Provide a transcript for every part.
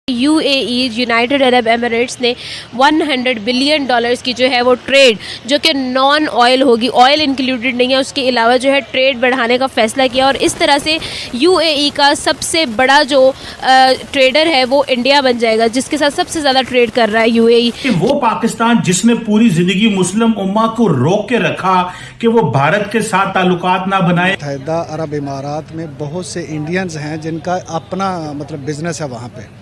You A E United Arab Emirates نے $100 billion کی جو ہے وہ ٹریڈ جو کہ نان آئل ہوگی، آئل انکلوڈیڈ نہیں ہے، اس کے علاوہ جو ہے ٹریڈ بڑھانے کا فیصلہ کیا، اور اس طرح سے یو اے ای کا سب سے بڑا جو ٹریڈر ہے وہ انڈیا بن جائے گا، جس کے ساتھ سب سے زیادہ ٹریڈ کر رہا ہے یو اے ای۔ وہ پاکستان جس نے پوری زندگی مسلم امہ کو روک کے رکھا کہ وہ بھارت کے ساتھ تعلقات نہ بنائے۔ متحدہ عرب امارات میں بہت سے انڈینز ہیں جن کا اپنا بزنس ہے وہاں پہ،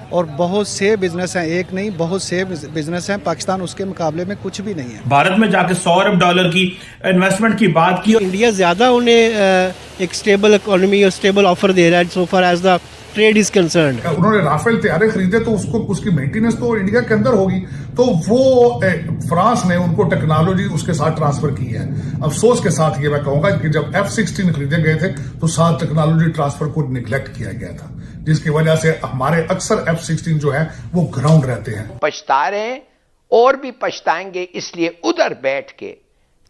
اور بہت سے بزنس ہیں، ایک نہیں بہت سے بزنس ہیں، پاکستان اس کے مقابلے میں کچھ بھی نہیں ہے۔ بھارت میں جا کے $100 ارب کی انویسٹمنٹ کی بات کی۔ انڈیا زیادہ انہیں ایک سٹیبل اکانومی اور سٹیبل آفر دے رہا ہے so far as the trade is concerned. انہوں نے رافیل طیارے خریدے تو اس کی مینٹیننس تو انڈیا کے اندر ہوگی، تو وہ فرانس نے ان کو ٹیکنالوجی اس کے ساتھ ٹرانسفر کی ہے۔ افسوس کے ساتھ یہ میں کہوں گا کہ جب F-16 خریدے گئے تھے تو ساتھ ٹیکنالوجی ٹرانسفر کو نگلیکٹ کیا گیا تھا، جس کی وجہ سے ہمارے اکثر F-16 جو ہے وہ گراؤنڈ رہتے ہیں۔ پچھتا رہے ہیں اور بھی پچھتائیں گے، اس لیے ادھر بیٹھ کے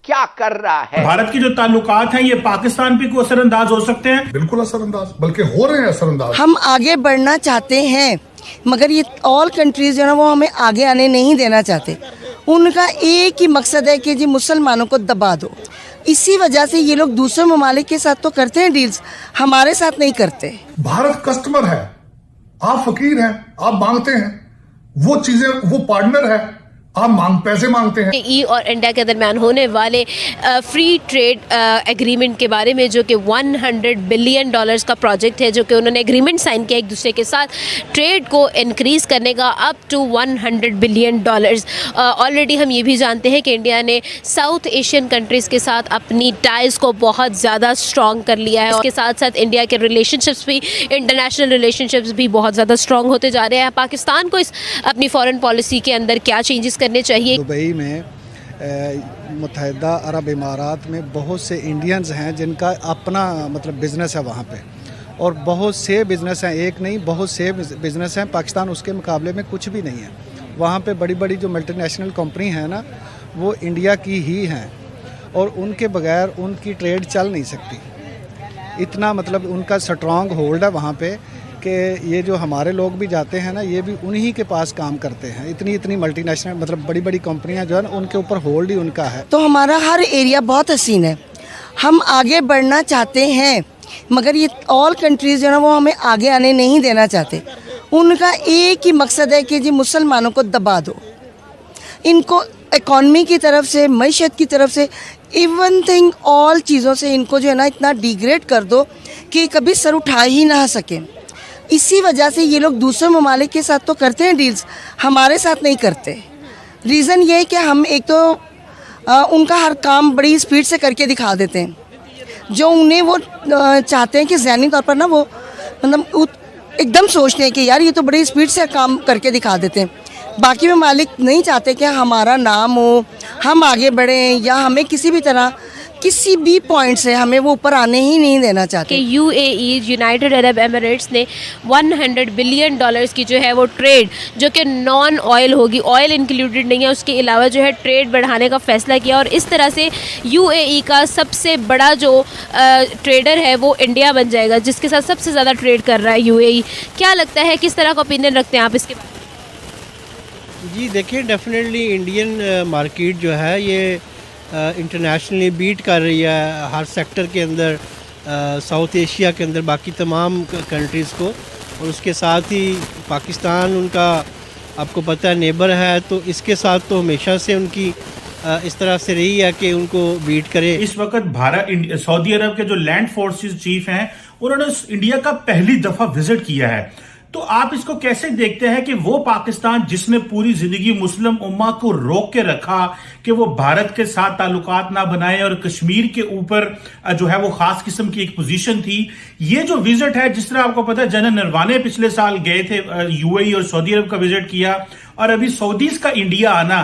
کیا کر رہا ہے۔ بھارت کی جو تعلقات ہیں یہ پاکستان پہ کوئی اثر انداز ہو سکتے ہیں؟ بالکل اثر انداز، بلکہ ہو رہے ہیں اثر انداز۔ ہم آگے بڑھنا چاہتے ہیں مگر یہ آل کنٹریز جو ہے وہ ہمیں آگے آنے نہیں دینا چاہتے۔ ان کا ایک ہی مقصد ہے کہ جی مسلمانوں کو دبا دو، اسی وجہ سے یہ لوگ دوسرے ممالک کے ساتھ تو کرتے ہیں ڈیلز، ہمارے ساتھ نہیں کرتے۔ بھارت کسٹمر ہے، آپ فقیر ہیں، آپ مانگتے ہیں وہ چیزیں، وہ پارٹنر ہے، آپ پیسے مانگتے ہیں۔ ای اور انڈیا کے درمیان ہونے والے فری ٹریڈ ایگریمنٹ کے بارے میں جو کہ $100 بلین کا پروجیکٹ ہے، جو کہ انہوں نے ایگریمنٹ سائن کیا ایک دوسرے کے ساتھ ٹریڈ کو انکریز کرنے کا اپ ٹو $100 بلین۔ آلریڈی ہم یہ بھی جانتے ہیں کہ انڈیا نے ساؤتھ ایشین کنٹریز کے ساتھ اپنی ٹائز کو بہت زیادہ اسٹرانگ کر لیا ہے۔ اس کے ساتھ ساتھ انڈیا کے ریلیشن شپس بھی، انٹرنیشنل ریلیشن شپس بھی بہت زیادہ اسٹرانگ ہوتے جا رہے ہیں۔ پاکستان کو اس اپنی فارن پالیسی کے اندر کیا چینجز کرنے چاہیے؟ دبئی میں متحدہ عرب امارات میں بہت سے انڈینز ہیں جن کا اپنا بزنس ہے وہاں پہ، اور بہت سے بزنس ہیں، ایک نہیں بہت سے بزنس ہیں، پاکستان اس کے مقابلے میں کچھ بھی نہیں ہے۔ وہاں پہ بڑی بڑی جو ملٹی نیشنل کمپنی ہیں نا وہ انڈیا کی ہی ہیں، اور ان کے بغیر ان کی ٹریڈ چل نہیں سکتی۔ اتنا ان کا سٹرانگ ہولڈ ہے وہاں پہ کہ یہ جو ہمارے لوگ بھی جاتے ہیں نا یہ بھی انہی کے پاس کام کرتے ہیں۔ اتنی ملٹی نیشنل بڑی بڑی کمپنیاں جو ہے نا ان کے اوپر ہولڈ ہی ان کا ہے۔ تو ہمارا ہر ایریا بہت حسین ہے، ہم آگے بڑھنا چاہتے ہیں مگر یہ آل کنٹریز جو ہے وہ ہمیں آگے آنے نہیں دینا چاہتے۔ ان کا ایک ہی مقصد ہے کہ جی مسلمانوں کو دبا دو، ان کو اکانومی کی طرف سے، معیشت کی طرف سے، ایون تھنگ آل چیزوں سے ان کو جو ہے نا اتنا ڈیگریڈ کر دو کہ کبھی سر اٹھا ہی نہ سکیں۔ اسی وجہ سے یہ لوگ دوسرے ممالک کے ساتھ تو کرتے ہیں ڈیلز، ہمارے ساتھ نہیں کرتے۔ ریزن یہ ہے کہ ہم ایک تو ان کا ہر کام بڑی اسپیڈ سے کر کے دکھا دیتے ہیں، جو انہیں وہ چاہتے ہیں کہ ذہنی طور پر نا وہ ایک دم سوچتے ہیں کہ یار یہ تو بڑی اسپیڈ سے کام کر کے دکھا دیتے ہیں۔ باقی ممالک نہیں چاہتے کہ ہمارا نام ہو، ہم آگے بڑھیں، یا ہمیں کسی بھی طرح کسی بھی پوائنٹ سے ہمیں وہ اوپر آنے ہی نہیں دینا چاہتے۔ کہ U A E United Arab Emirates نے $100 بلین کی جو ہے وہ ٹریڈ جو کہ نان آئل ہوگی، آئل انکلوڈیڈ نہیں ہے، اس کے علاوہ جو ہے ٹریڈ بڑھانے کا فیصلہ کیا، اور اس طرح سے یو اے ای کا سب سے بڑا جو ٹریڈر ہے وہ انڈیا بن جائے گا، جس کے ساتھ سب سے زیادہ ٹریڈ کر رہا ہے یو اے ای۔ کیا لگتا ہے، کس طرح کا اوپینین رکھتے ہیں آپ اس کے بارے میں؟ جی دیکھیں، ڈیفینیٹلی انڈین مارکیٹ جو ہے یہ انٹرنیشنلی بیٹ کر رہی ہے ہر سیکٹر کے اندر، ساؤتھ ایشیا کے اندر باقی تمام کنٹریز کو، اور اس کے ساتھ ہی پاکستان ان کا آپ کو پتہ ہے نیبر ہے، تو اس کے ساتھ تو ہمیشہ سے ان کی اس طرح سے رہی ہے کہ ان کو بیٹ کرے۔ اس وقت سعودی عرب کے جو لینڈ فورسز چیف ہیں انہوں نے انڈیا کا پہلی دفعہ وزٹ کیا ہے، تو آپ اس کو کیسے دیکھتے ہیں کہ وہ پاکستان جس نے پوری زندگی مسلم امہ کو روک کے رکھا کہ وہ بھارت کے ساتھ تعلقات نہ بنائے، اور کشمیر کے اوپر جو ہے وہ خاص قسم کی ایک پوزیشن تھی، یہ جو وزٹ ہے، جس طرح آپ کو پتا ہے جنرل نروانے پچھلے سال گئے تھے یو اے ای اور سعودی عرب کا وزٹ کیا، اور ابھی سعودیز کا انڈیا آنا،